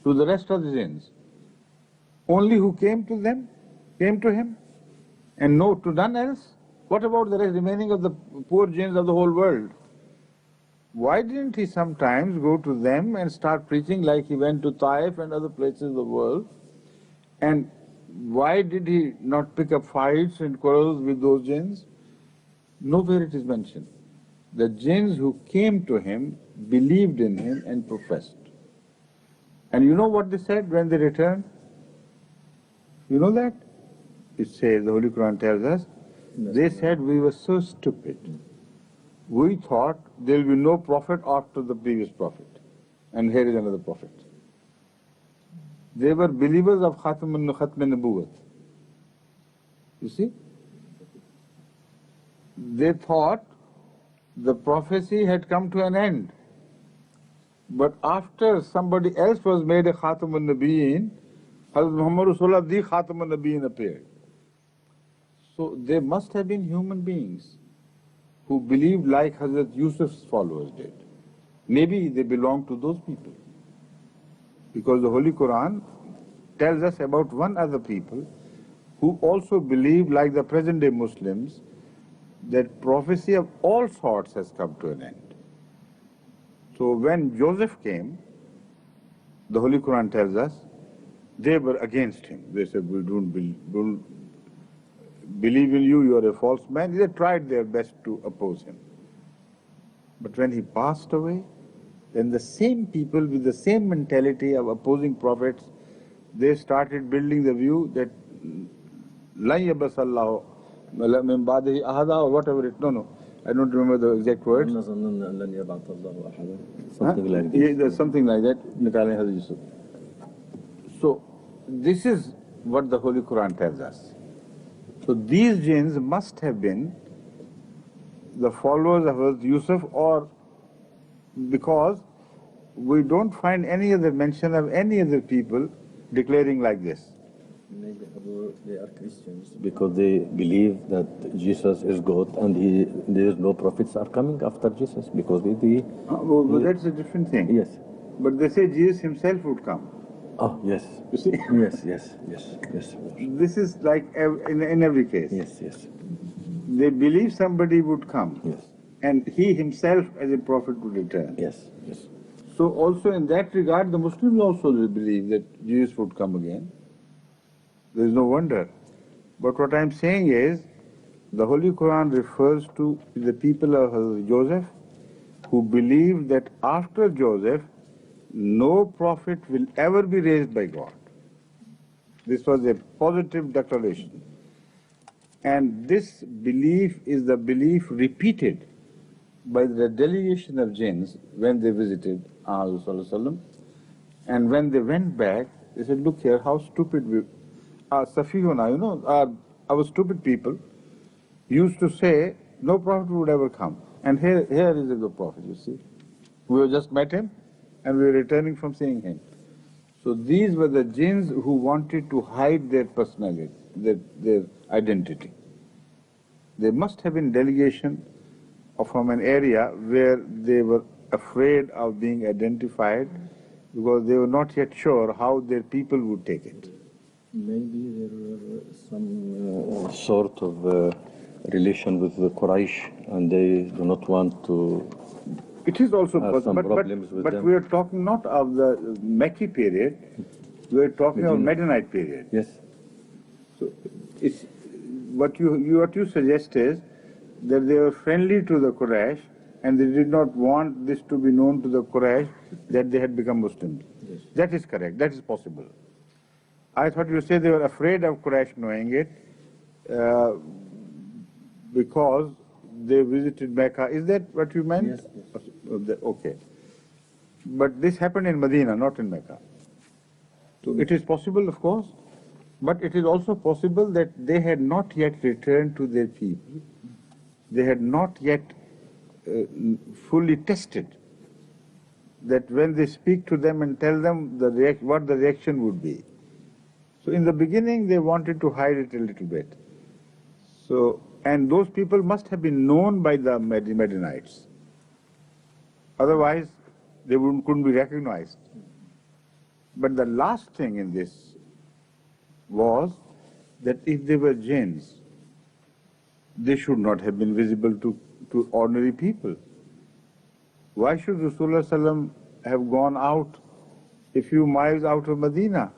to the rest of the jinns? Only who came to them, came to him, and no to none else? What about the remaining of the poor jinns of the whole world? Why didn't he sometimes go to them and start preaching like he went to Taif and other places of the world? And why did he not pick up fights and quarrels with those jinns? Nowhere it is mentioned. The jinns who came to him believed in him and professed. And you know what they said when they returned? You know that? It says, the Holy Quran tells us, they said, we were so stupid. We thought there will be no prophet after the previous prophet. And here is another prophet. They were believers of Khatm Nabuwwat. You see? They thought the prophecy had come to an end. But after somebody else was made a Khatam al-Nabiyyin, Hazrat Muhammad Rasulullah, the Khatam al-Nabiyyin appeared. So they must have been human beings who believed like Hazrat Yusuf's followers did. Maybe they belong to those people. Because the Holy Quran tells us about one other people who also believe, like the present day Muslims, that prophecy of all sorts has come to an end. So when Joseph came, the Holy Quran tells us, they were against him. They said, we don't believe in you, you are a false man. They tried their best to oppose him. But when he passed away, then the same people with the same mentality of opposing prophets, they started building the view that La yabasallahu min ba'dihi ahada or whatever it, no, I don't remember the exact words. Something like this. Yeah, something like that. So this is what the Holy Quran tells us. So these jinns must have been the followers of Hazrat Yusuf, or because we don't find any other mention of any other people declaring like this. Maybe they are Christians because they believe that Jesus is God and there is no prophets are coming after Jesus because well, that's a different thing. Yes. But they say Jesus himself would come. Oh, yes. You see? Yes. This is like in every case. Yes. They believe somebody would come. Yes. And he himself as a prophet would return. Yes. So also in that regard, the Muslims also believe that Jesus would come again. There is no wonder. But what I'm saying is, the Holy Quran refers to the people of Hazrat Joseph who believe that after Joseph, no prophet will ever be raised by God. This was a positive declaration. And this belief is the belief repeated by the delegation of jinns when they visited Rasulullah. And when they went back, they said, look here, how stupid we are. Safihuna, you know, our stupid people used to say, no prophet would ever come. And here is a good prophet, you see. We have just met him, and we were returning from seeing him. So these were the jinns who wanted to hide their personality, their identity. There must have been delegation from an area where they were afraid of being identified because they were not yet sure how their people would take it. Maybe there were some sort of relation with the Quraysh, and they do not want to. It is also some problems with them. But we are talking not of the Mecca period, we are talking of Medinite period. Yes. So it's, what you suggest is that they were friendly to the Quraysh and they did not want this to be known to the Quraysh that they had become Muslims. Yes. That is correct, that is possible. I thought you said they were afraid of Quraysh knowing it because they visited Mecca. Is that what you meant? Yes. Okay. But this happened in Medina, not in Mecca. So it is possible, of course, but it is also possible that they had not yet returned to their people. They had not yet fully tested that when they speak to them and tell them what the reaction would be. So in the beginning, they wanted to hide it a little bit. So, and those people must have been known by the Medinites. Otherwise, they couldn't be recognized. But the last thing in this was that if they were jinns, they should not have been visible to ordinary people. Why should Rasulullah ﷺ have gone out a few miles out of Medina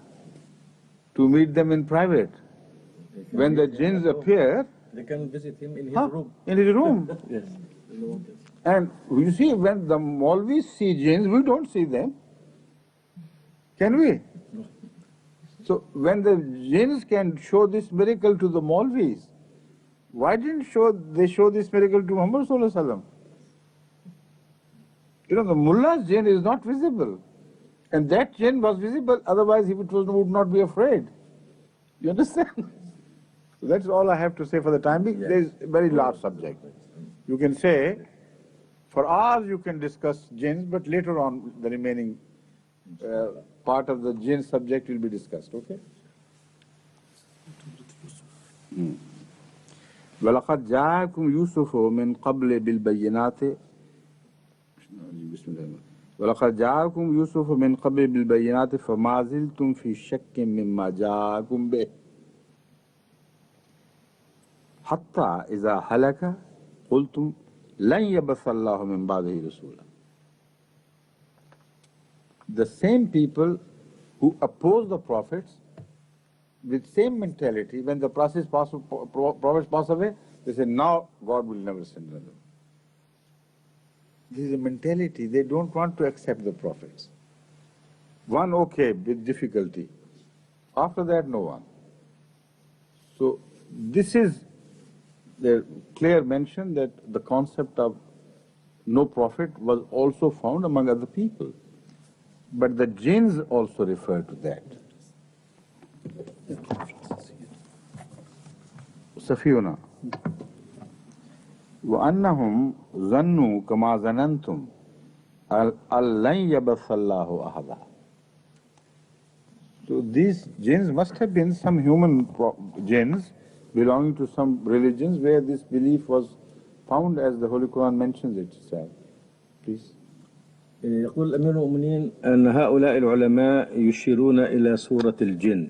to meet them in private? When the jinns appear, they can visit him in his room. In his room. Yes. And you see, when the Maulvis see jinns, we don't see them. Can we? So when the jinns can show this miracle to the Maulvis, why didn't they show this miracle to Muhammad Sallallahu Alaihi Wasallam? You know, the mullah's jinn is not visible. And that jinn was visible, otherwise he would not be afraid. You understand? So that's all I have to say for the time being. There's a very large subject. You can say, for hours you can discuss jinns, but later on the remaining part of the jinn subject will be discussed, okay? وَلَقَدْ جَاءَكُمْ يُوسُفُ مِنْ قَبْلِ بِالْبَيِّنَاتِ وَلَقَدْ جَاءَكُمْ يُوسُفُ مِنْ قَبْلِ بِالْبَيِّنَاتِ فَمَا زِلْتُمْ فِي شَكٍّ مِّمَّا جَاءَكُمْ بِهِ حَتَّى إِذَا هَلَكَ قُلْتُمْ لَنْ يَبْعَثَ اللَّهُ مِنْ بَعْدِهِ رَسُولًا. The same people who oppose the prophets with same mentality, when the prophets pass away, they say, now God will never send another. This is a mentality. They don't want to accept the prophets. One, okay, with difficulty. After that, no one. So this is the clear mention that the concept of no prophet was also found among other people. But the jinns also refer to that. Safiyuna. وَأَنَّهُمْ ظَنُّوا كَمَا ظَنَنْتُمْ أَلَّنْ يَبْعَثَ اللَّهُ أَحَدًا. So these jinns must have been some human jinns belonging to some religions where this belief was found, as the Holy Quran mentions it itself. Please. يقول أمير المؤمنين أن هؤلاء العلماء يشيرون إلى سورة الجن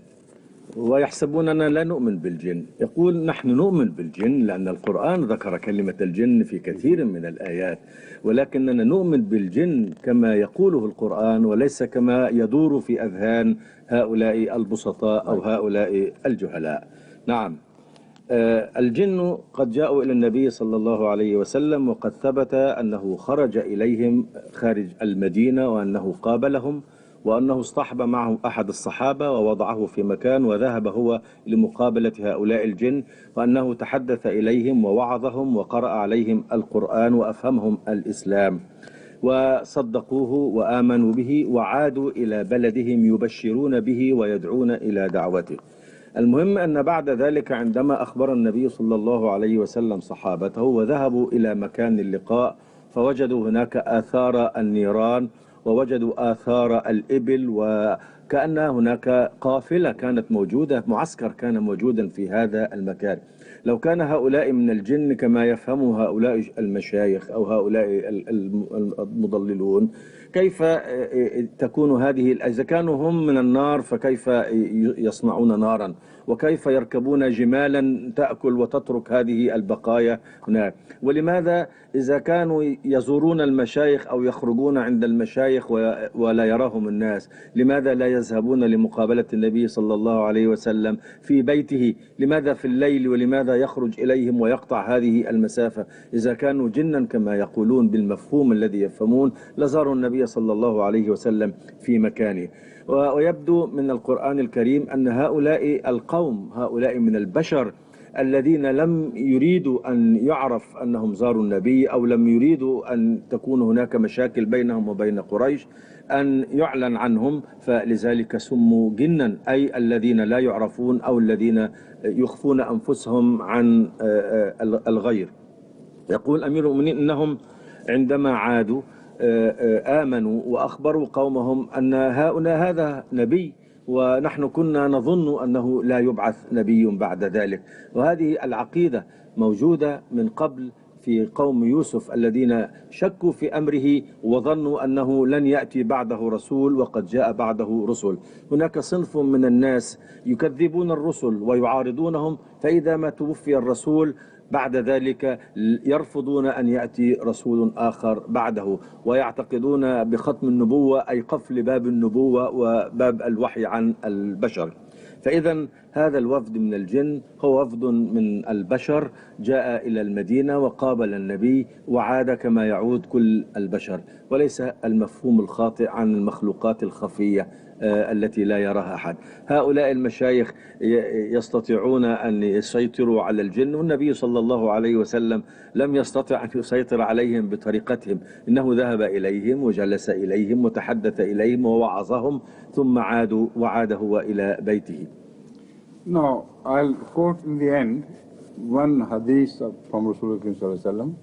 ويحسبوننا لا نؤمن بالجن. يقول نحن نؤمن بالجن لأن القرآن ذكر كلمة الجن في كثير من الآيات، ولكننا نؤمن بالجن كما يقوله القرآن وليس كما يدور في أذهان هؤلاء البسطاء أو هؤلاء الجهلاء. نعم. الجن قد جاءوا إلى النبي صلى الله عليه وسلم، وقد ثبت أنه خرج إليهم خارج المدينة، وأنه قابلهم، وأنه اصطحب معه أحد الصحابة ووضعه في مكان وذهب هو لمقابلة هؤلاء الجن، وأنه تحدث إليهم ووعظهم وقرأ عليهم القرآن وأفهمهم الإسلام، وصدقوه وآمنوا به وعادوا إلى بلدهم يبشرون به ويدعون إلى دعوته. المهم أن بعد ذلك عندما أخبر النبي صلى الله عليه وسلم صحابته وذهبوا إلى مكان اللقاء، فوجدوا هناك آثار النيران، ووجدوا آثار الإبل، وكأن هناك قافلة كانت موجودة، معسكر كان موجودا في هذا المكان. لو كان هؤلاء من الجن كما يفهم هؤلاء المشايخ أو هؤلاء المضللون، كيف تكون هذه؟ إذا كانوا هم من النار فكيف يصنعون نارا؟ وكيف يركبون جمالا تأكل وتترك هذه البقايا هناك؟ ولماذا إذا كانوا يزورون المشايخ أو يخرجون عند المشايخ ولا يراهم الناس، لماذا لا يذهبون لمقابلة النبي صلى الله عليه وسلم في بيته؟ لماذا في الليل؟ ولماذا يخرج إليهم ويقطع هذه المسافة؟ إذا كانوا جنا كما يقولون بالمفهوم الذي يفهمون لزاروا النبي صلى الله عليه وسلم في مكانه. ويبدو من القرآن الكريم أن هؤلاء القوم، هؤلاء من البشر الذين لم يريدوا أن يعرف أنهم زاروا النبي، أو لم يريدوا أن تكون هناك مشاكل بينهم وبين قريش، أن يعلن عنهم، فلذلك سموا جنا، أي الذين لا يعرفون أو الذين يخفون أنفسهم عن الغير. يقول أمير المؤمنين إنهم عندما عادوا آمنوا وأخبروا قومهم أن هذا نبي، ونحن كنا نظن أنه لا يبعث نبي بعد ذلك. وهذه العقيدة موجودة من قبل في قوم يوسف الذين شكوا في أمره وظنوا أنه لن يأتي بعده رسول، وقد جاء بعده رسل. هناك صنف من الناس يكذبون الرسل ويعارضونهم، فإذا ما توفي الرسول بعد ذلك يرفضون أن يأتي رسول آخر بعده، ويعتقدون بختم النبوة أي قفل باب النبوة وباب الوحي عن البشر. فإذا هذا الوفد من الجن هو وفد من البشر جاء إلى المدينة وقابل النبي وعاد كما يعود كل البشر، وليس المفهوم الخاطئ عن المخلوقات الخفية التي لا يراها أحد. هؤلاء المشايخ يستطيعون أن يسيطروا على الجن، والنبي صلى الله عليه وسلم لم يستطع أن يسيطر عليهم بطريقتهم، إنه ذهب إليهم وجلس إليهم وتحدث إليهم ووعظهم، ثم وعاد هو إلى بيته. Now, I'll quote in the end one hadith from Rasulullah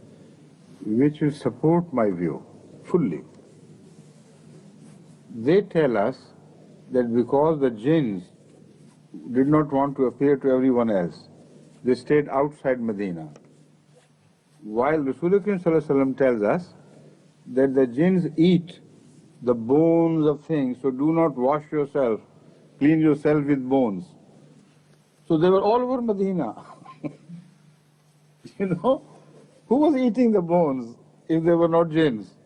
which will support my view fully. They tell us that because the jinns did not want to appear to everyone else, they stayed outside Medina. While Rasulullah tells us that the jinns eat the bones of things, so do not wash yourself, clean yourself with bones. So they were all over Medina. You know, who was eating the bones if they were not jinns?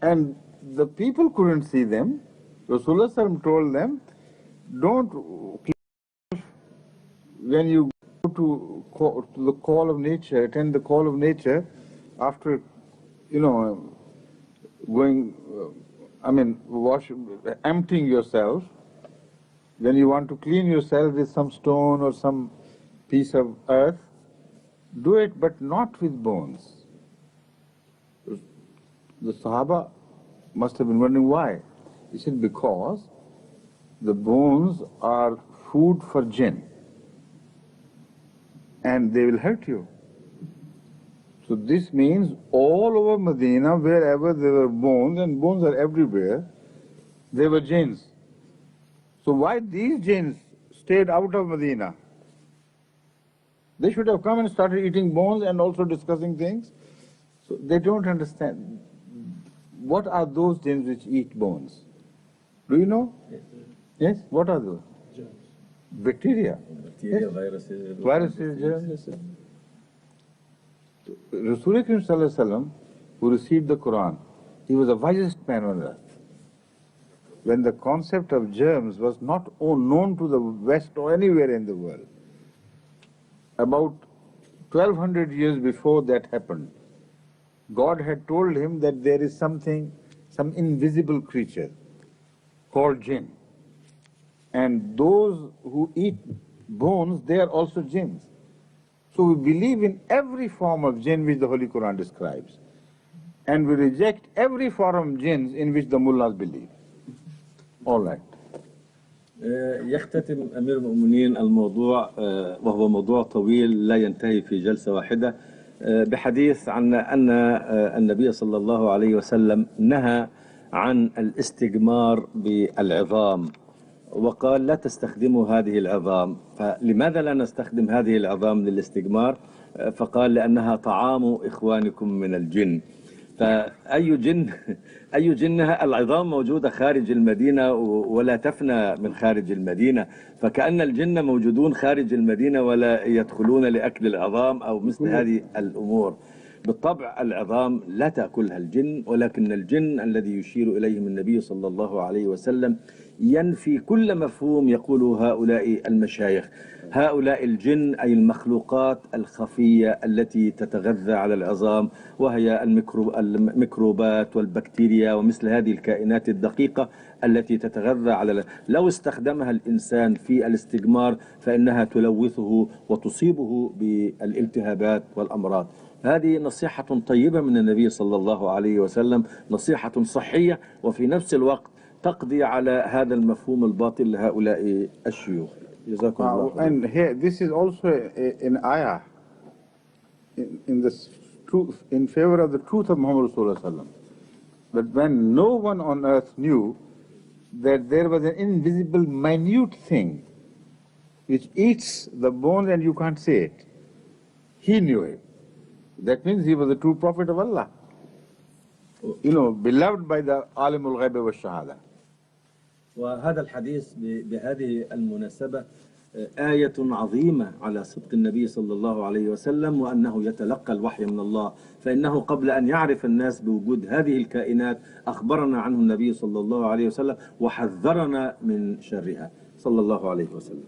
And the people couldn't see them. Rasulullah told them, don't, when you go to the call of nature, attend the call of nature, after, going, emptying yourself, when you want to clean yourself with some stone or some piece of earth, do it, but not with bones. The Sahaba must have been wondering why. He said, because the bones are food for jinn, and they will hurt you. So this means all over Medina, wherever there were bones, and bones are everywhere, there were jinns. So why these jinns stayed out of Medina? They should have come and started eating bones and also discussing things. So they don't understand. What are those jinns which eat bones? Do you know? Yes? What are those? Germs. Bacteria. Bacteria, yes. Viruses. Viruses, germs. Rasulullah, who received the Quran, he was the wisest man on earth. When the concept of germs was not known to the West or anywhere in the world. about 1200 years before that happened, God had told him that there is something, some invisible creature called Jinn. And those who eat bones, they are also jinns. So we believe in every form of jinn which the Holy Quran describes. And we reject every form of jinns in which the mullahs believe. All right. يختتم أمير المؤمنين الموضوع وهو موضوع طويل لا ينتهي في جلسة واحدة بحديث عن أن النبي صلى الله عليه وسلم نهى عن الاستجمار بالعظام وقال لا تستخدموا هذه العظام. فلماذا لا نستخدم هذه العظام للاستجمار؟ فقال لأنها طعام إخوانكم من الجن. فأي جن أي جنها؟ العظام موجودة خارج المدينة ولا تفنى من خارج المدينة، فكأن الجن موجودون خارج المدينة ولا يدخلون لأكل العظام أو مثل هذه الأمور. بالطبع العظام لا تأكلها الجن، ولكن الجن الذي يشير إليهم النبي صلى الله عليه وسلم ينفي كل مفهوم يقوله هؤلاء المشايخ. هؤلاء الجن أي المخلوقات الخفية التي تتغذى على العظام، وهي الميكروبات والبكتيريا ومثل هذه الكائنات الدقيقة التي تتغذى على لو استخدمها الإنسان في الاستجمار فإنها تلوثه وتصيبه بالالتهابات والأمراض. هذه نصيحة طيبة من النبي صلى الله عليه وسلم، نصيحة صحية وفي نفس الوقت تقضي على هذا المفهوم الباطل لهؤلاء الشيوخ. جزاكم الله. And here, this is also an ayah in the truth, in favor of the truth of Muhammad Rasulullah. But when no one on earth knew that there was an invisible, minute thing which eats the bones and you can't see it, he knew it. That means he was a true prophet of Allah. You know, beloved by the alimul ghayb wa shahada. وهذا الحديث بهذه المناسبة آية عظيمة على صدق النبي صلى الله عليه وسلم وأنه يتلقى الوحي من الله، فإنه قبل أن يعرف الناس بوجود هذه الكائنات أخبرنا عنه النبي صلى الله عليه وسلم وحذرنا من شرها صلى الله عليه وسلم.